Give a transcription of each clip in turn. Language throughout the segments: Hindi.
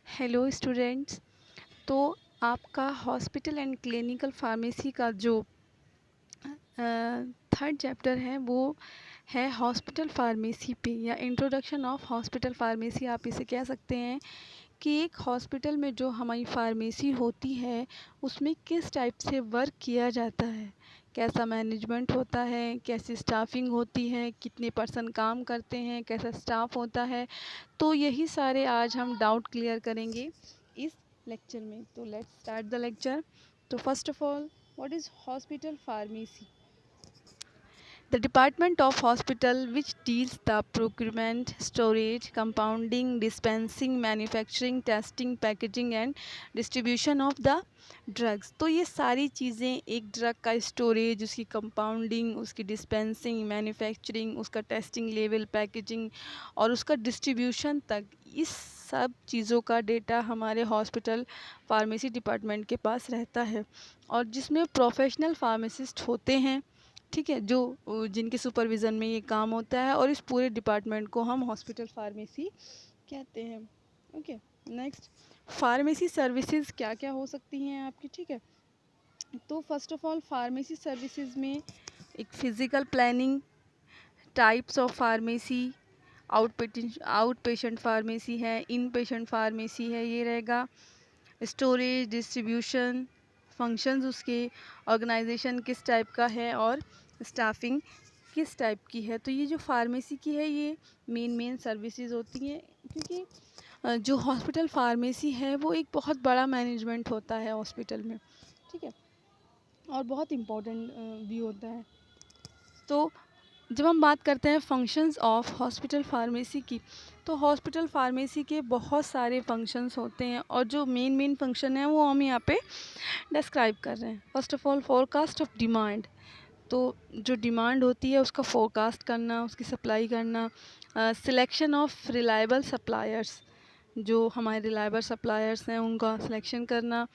Hello students. तो आपका हॉस्पिटल एंड क्लिनिकल फार्मेसी का जो थर्ड चैप्टर है वो है हॉस्पिटल फार्मेसी पे, या इंट्रोडक्शन ऑफ हॉस्पिटल फार्मेसी आप इसे कह सकते हैं। कि एक हॉस्पिटल में जो हमारी फार्मेसी होती है उसमें किस टाइप से वर्क किया जाता है, कैसा मैनेजमेंट होता है, कैसी स्टाफिंग होती है, कितने पर्सन काम करते हैं, कैसा स्टाफ होता है। तो यही सारे आज हम डाउट क्लियर करेंगे इस लेक्चर में। तो लेट्स स्टार्ट द लेक्चर। तो first of all, what is hospital pharmacy? The Department of Hospital which deals the procurement, storage, compounding, dispensing, manufacturing, testing, packaging and distribution of the drugs। तो ये सारी चीज़ें, एक ड्रग का स्टोरेज, उसकी कंपाउंडिंग, उसकी डिस्पेंसिंग, मैन्युफैक्चरिंग, उसका टेस्टिंग लेवल, पैकेजिंग और उसका डिस्ट्रीब्यूशन तक, इस सब चीज़ों का डेटा हमारे हॉस्पिटल फार्मेसी डिपार्टमेंट के पास रहता है। और जिसमें प्रोफेशनल फार्मासिस्ट होते हैं, ठीक है, जो जिनके सुपरविज़न में ये काम होता है, और इस पूरे डिपार्टमेंट को हम हॉस्पिटल फार्मेसी कहते हैं। ओके, नेक्स्ट, फार्मेसी सर्विसेज क्या क्या हो सकती हैं आपकी, ठीक है। तो first of all, pharmacy services में एक physical planning, types of pharmacy, out patient pharmacy है, इन पेशेंट फार्मेसी है, ये रहेगा। स्टोरेज, डिस्ट्रीब्यूशन, फंक्शंस उसके, ऑर्गेनाइजेशन किस टाइप का है, और स्टाफिंग किस टाइप की है। तो ये जो फार्मेसी की है ये मेन सर्विसेज होती हैं, क्योंकि जो हॉस्पिटल फार्मेसी है वो एक बहुत बड़ा मैनेजमेंट होता है हॉस्पिटल में, ठीक है, और बहुत इम्पोर्टेंट भी होता है। तो जब हम बात करते हैं फंक्शंस ऑफ हॉस्पिटल फार्मेसी की, तो हॉस्पिटल फार्मेसी के बहुत सारे फंक्शंस होते हैं, और जो मेन फंक्शन है वो हम यहाँ पे डिस्क्राइब कर रहे हैं। First of all, forecast of demand. तो जो डिमांड होती है उसका फोरकास्ट करना, उसकी सप्लाई करना, सिलेक्शन ऑफ रिलायबल सप्लायर्स, जो हमारे रिलायबल सप्लायर्स हैं उनका सिलेक्शन करना,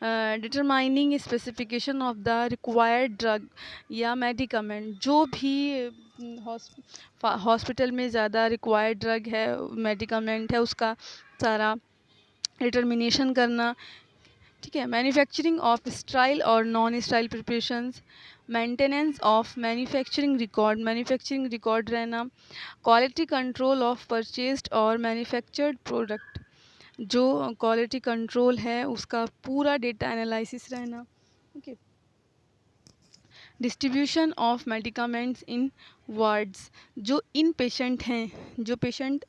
determining specification of the required drug या मेडिकामेंट, जो भी हॉस्पिटल में ज़्यादा रिक्वायर्ड ड्रग है, मेडिकामेंट है, उसका सारा डिटर्मिनेशन करना, ठीक है। मैन्युफैक्चरिंग ऑफ स्टाइल और non sterile preparations, maintenance of manufacturing record रहना, क्वालिटी कंट्रोल ऑफ परचेज्ड और मैन्युफैक्चर्ड प्रोडक्ट, जो क्वालिटी कंट्रोल है उसका पूरा डेटा एनालिसिस रहना, okay. Distribution of medicaments in wards, जो इन पेशेंट हैं, जो पेशेंट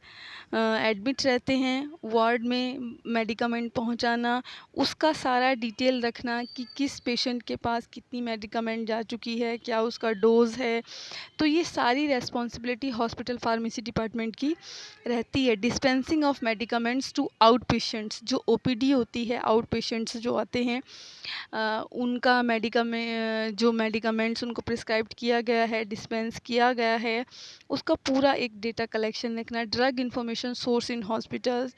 एडमिट रहते हैं वार्ड में, मेडिकामेंट पहुंचाना, उसका सारा डिटेल रखना कि किस पेशेंट के पास कितनी मेडिकामेंट जा चुकी है, क्या उसका डोज है। तो ये सारी रेस्पॉन्सिबिलिटी हॉस्पिटल फार्मेसी डिपार्टमेंट की रहती है। Dispensing of medicaments to out patients, जो ओपीडी होती है, आउट पेशेंट्स जो आते हैं, उनका जो मेडिकामेंट्स उनको प्रिस्क्राइब किया गया है, डिस्पेंस किया गया है, उसका पूरा एक डेटा कलेक्शन रखना। Drug information source in hospitals,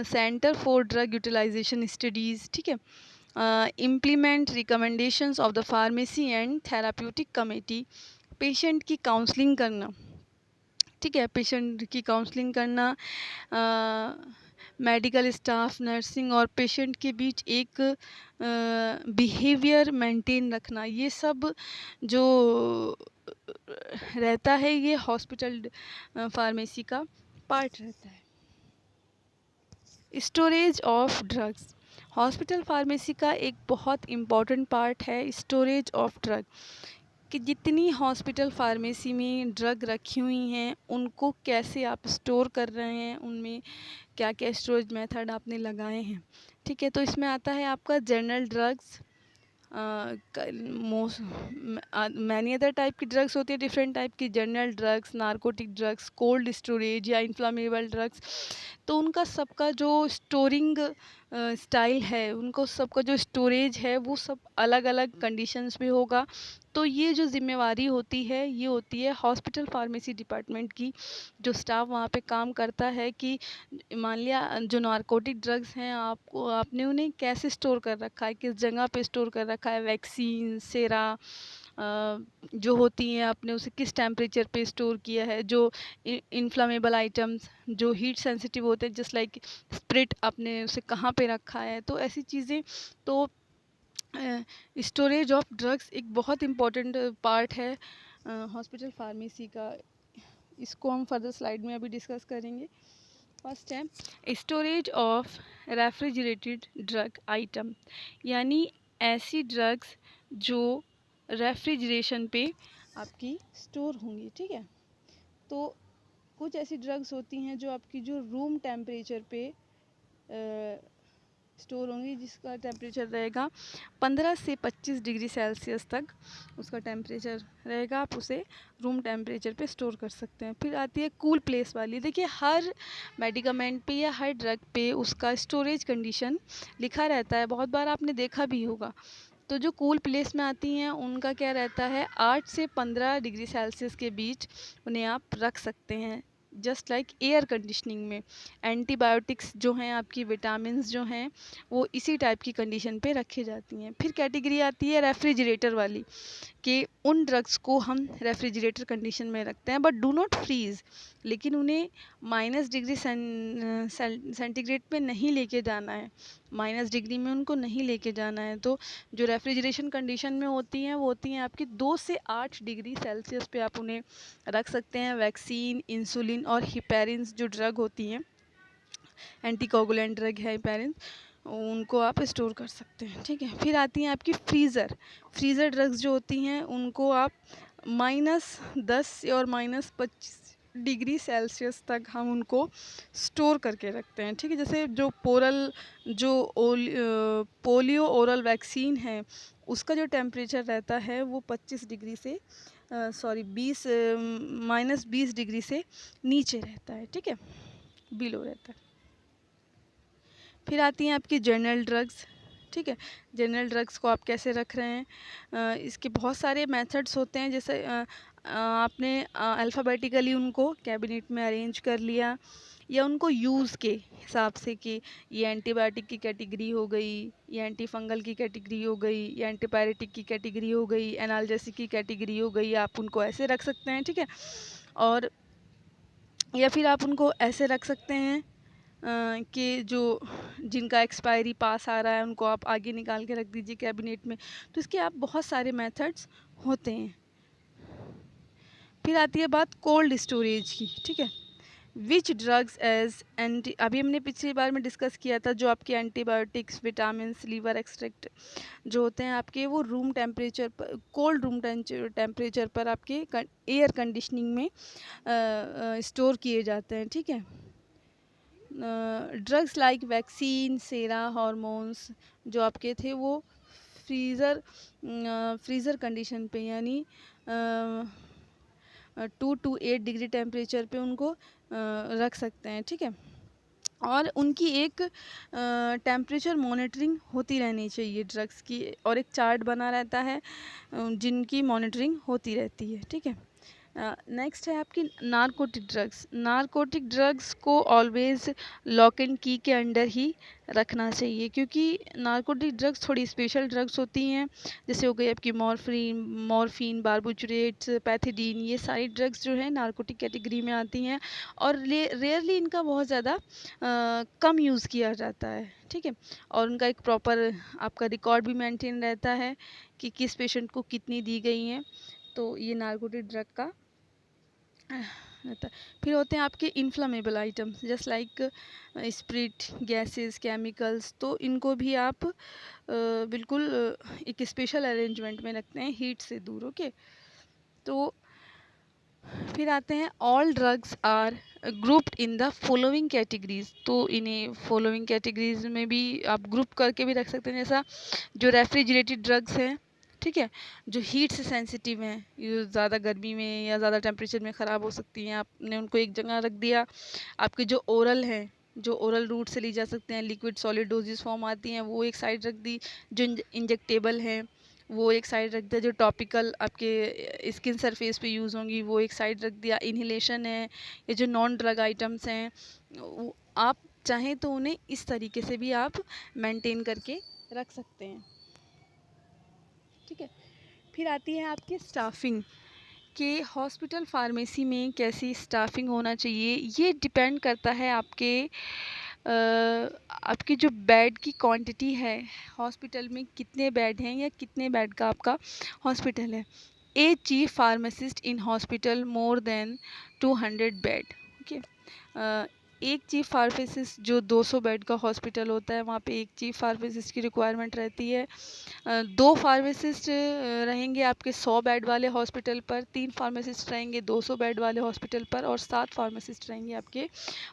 centre for drug utilisation studies, ठीक है। Implement recommendations of the pharmacy and therapeutic committee, patient की काउंसलिंग करना, ठीक है, पेशेंट की काउंसलिंग करना, मेडिकल स्टाफ, नर्सिंग और पेशेंट के बीच एक बिहेवियर मेंटेन रखना, ये सब जो रहता है ये हॉस्पिटल फार्मेसी का पार्ट रहता है। Storage of drugs, hospital pharmacy का एक बहुत इम्पॉर्टेंट पार्ट है स्टोरेज ऑफ ड्रग, कि जितनी हॉस्पिटल फार्मेसी में ड्रग रखी हुई हैं उनको कैसे आप स्टोर कर रहे हैं, उनमें क्या क्या स्टोरेज मेथड आपने लगाए हैं, ठीक है। तो इसमें आता है आपका general drugs, many other type की ड्रग्स होती है, डिफरेंट टाइप की, general drugs, narcotic drugs, cold storage या इन्फ्लामेबल ड्रग्स। तो उनका सबका जो स्टोरिंग स्टाइल है, उनको सबका जो स्टोरेज है वो सब अलग अलग कंडीशंस पे होगा। तो ये जो जिम्मेवारी होती है ये होती है हॉस्पिटल फार्मेसी डिपार्टमेंट की, जो स्टाफ वहाँ पे काम करता है, कि मान लिया जो नारकोटिक ड्रग्स हैं आपने उन्हें कैसे स्टोर कर रखा है, किस जगह पे स्टोर कर रखा है, वैक्सीन, सेरा, जो होती हैं आपने उसे किस टेम्परेचर पे स्टोर किया है, जो इन्फ्लामेबल आइटम्स जो हीट सेंसिटिव होते हैं जस्ट लाइक स्प्रिट आपने उसे कहाँ पे रखा है, तो ऐसी चीज़ें। तो स्टोरेज ऑफ ड्रग्स एक बहुत इम्पॉर्टेंट पार्ट है हॉस्पिटल फार्मेसी का। इसको हम फर्दर स्लाइड में अभी डिस्कस करेंगे। फर्स्ट है storage of refrigerated drug item, यानी ऐसी ड्रग्स जो रेफ्रिजरेशन पे आपकी स्टोर होंगी, ठीक है। तो कुछ ऐसी ड्रग्स होती हैं जो आपकी जो रूम टेम्परेचर पे स्टोर होंगी, जिसका टेम्परेचर रहेगा 15 से 25 डिग्री सेल्सियस तक उसका टेम्परेचर रहेगा। आप उसे रूम टेम्परेचर पे स्टोर कर सकते हैं। फिर आती है कूल प्लेस वाली। देखिए हर मेडिकामेंट पे या हर ड्रग पे उसका स्टोरेज कंडीशन लिखा रहता है, बहुत बार आपने देखा भी होगा। तो जो कूल प्लेस में आती हैं उनका क्या रहता है, 8 से 15 डिग्री सेल्सियस के बीच उन्हें आप रख सकते हैं। जस्ट लाइक एयर कंडीशनिंग में एंटीबायोटिक्स जो हैं, आपकी विटामिन्स जो हैं, वो इसी टाइप की कंडीशन पे रखी जाती हैं। फिर कैटेगरी आती है रेफ्रिजरेटर वाली, कि उन ड्रग्स को हम रेफ्रिजरेटर कंडीशन में रखते हैं बट डू नॉट फ्रीज़, लेकिन उन्हें माइनस डिग्री सेंटीग्रेड पे नहीं लेके जाना है, माइनस डिग्री में उनको नहीं लेके जाना है। तो जो रेफ्रिजरेशन कंडीशन में होती हैं वो होती हैं आपकी 2 से 8 डिग्री सेल्सियस पे आप उन्हें रख सकते हैं। वैक्सीन, इंसुलिन और हिपेरिन्स जो ड्रग होती हैं, एंटीकोगुलेंट ड्रग है हिपेरिन, उनको आप स्टोर कर सकते हैं, ठीक है। फिर आती हैं आपकी फ्रीज़र ड्रग्स जो होती हैं उनको आप -10 और -25 डिग्री सेल्सियस तक हम उनको स्टोर करके रखते हैं, ठीक है। जैसे जो पोलियो ओरल वैक्सीन है, उसका जो टेम्परेचर रहता है वो 25 डिग्री से -20 डिग्री से नीचे रहता है, ठीक है, बिलो रहता है। फिर आती हैं आपकी जनरल ड्रग्स, ठीक है। जनरल ड्रग्स को आप कैसे रख रहे हैं, इसके बहुत सारे मेथड्स होते हैं। जैसे आपने अल्फ़ाबेटिकली उनको कैबिनेट में अरेंज कर लिया, या उनको यूज़ के हिसाब से कि ये एंटीबायोटिक की कैटेगरी हो गई, ये एंटी फंगल की कैटेगरी हो गई, ये एंटीपायरेटिक की कैटेगरी हो गई, एनाल्जेसिक की कैटेगरी हो गई, आप उनको ऐसे रख सकते हैं, ठीक है। और या फिर आप उनको ऐसे रख सकते हैं कि जो जिनका एक्सपायरी पास आ रहा है उनको आप आगे निकाल के रख दीजिए कैबिनेट में। तो इसके आप बहुत सारे मेथड्स होते हैं। फिर आती है बात कोल्ड स्टोरेज की, ठीक है। विच ड्रग्स एज एंटी, अभी हमने पिछली बार में डिस्कस किया था, जो आपके एंटीबायोटिक्स, विटामिन, लीवर एक्सट्रैक्ट जो होते हैं आपके, वो रूम टेम्परेचर पर, कोल्ड रूम टेम्परेचर पर आपके एयर कंडीशनिंग में स्टोर किए जाते हैं, ठीक है। ड्रग्स लाइक वैक्सीन, सेरा, हार्मोन्स जो आपके थे वो फ्रीज़र कंडीशन पे, यानी 2 to 8 डिग्री टेम्परेचर पे उनको रख सकते हैं, ठीक है। और उनकी एक टेम्परेचर मॉनिटरिंग होती रहनी चाहिए ड्रग्स की, और एक चार्ट बना रहता है जिनकी मॉनिटरिंग होती रहती है, ठीक है। नेक्स्ट है आपकी नारकोटिक ड्रग्स को ऑलवेज़ लॉक एंड की के अंडर ही रखना चाहिए, क्योंकि नारकोटिक ड्रग्स थोड़ी स्पेशल ड्रग्स होती हैं। जैसे हो गई आपकी मॉर्फिन, बारबुचरेट्स, पैथिडीन, ये सारी ड्रग्स जो है नारकोटिक कैटेगरी में आती हैं, और रेयरली इनका बहुत ज़्यादा कम यूज़ किया जाता है, ठीक है। और उनका एक प्रॉपर आपका रिकॉर्ड भी मेंटेन रहता है कि किस पेशेंट को कितनी दी गई हैं। तो ये नारकोटिक ड्रग का रहता है। फिर होते हैं आपके inflammable items, just like spirit, gases, chemicals, तो इनको भी आप बिल्कुल एक स्पेशल अरेंजमेंट में रखते हैं, हीट से दूर, ओके। तो फिर आते हैं all drugs are grouped in the following categories, तो इन्हें फॉलोइंग कैटेगरीज में भी आप ग्रुप करके भी रख सकते हैं। जैसा जो रेफ्रिजरेटेड ड्रग्स हैं, ठीक है, जो हीट से सेंसिटिव हैं, ये ज़्यादा गर्मी में या ज़्यादा टेम्परेचर में ख़राब हो सकती हैं, आपने उनको एक जगह रख दिया। आपके जो ओरल हैं, जो ओरल रूट से ली जा सकते हैं, लिक्विड सॉलिड डोजेस फॉर्म आती हैं, वो एक साइड रख दी। जो इंजेक्टेबल हैं वो एक साइड रख दिया। जो टॉपिकल आपके स्किन सरफेस पे यूज़ होंगी वो एक साइड रख दिया। इन्हेलेशन है, ये जो नॉन ड्रग आइटम्स हैं, आप चाहें तो उन्हें इस तरीके से भी आप मेंटेन करके रख सकते हैं, ठीक है। फिर आती है आपकी स्टाफिंग कि हॉस्पिटल फार्मेसी में कैसी स्टाफिंग होना चाहिए। ये डिपेंड करता है आपकी जो बेड की क्वांटिटी है, हॉस्पिटल में कितने बेड हैं या कितने बेड का आपका हॉस्पिटल है। A chief pharmacist in hospital more than 200 bed. Okay, एक चीफ फार्मासिस्ट जो 200 बेड का हॉस्पिटल होता है वहाँ पे एक चीफ फार्मासिस्ट की रिक्वायरमेंट रहती है। 2 फार्मासिस्ट रहेंगे आपके 100 बेड वाले हॉस्पिटल पर, 3 फार्मासिस्ट रहेंगे 200 बेड वाले हॉस्पिटल पर और 7 फार्मासिस्ट रहेंगे आपके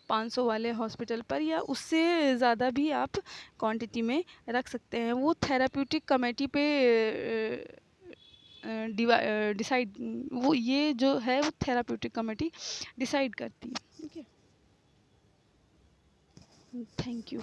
500 वाले हॉस्पिटल पर, या उससे ज़्यादा भी आप क्वांटिटी में रख सकते हैं। वो थेराप्यूटिक कमेटी पे डिसाइड, वो ये जो है वो थेराप्यूटिक कमेटी डिसाइड करती है। Okay, thank you.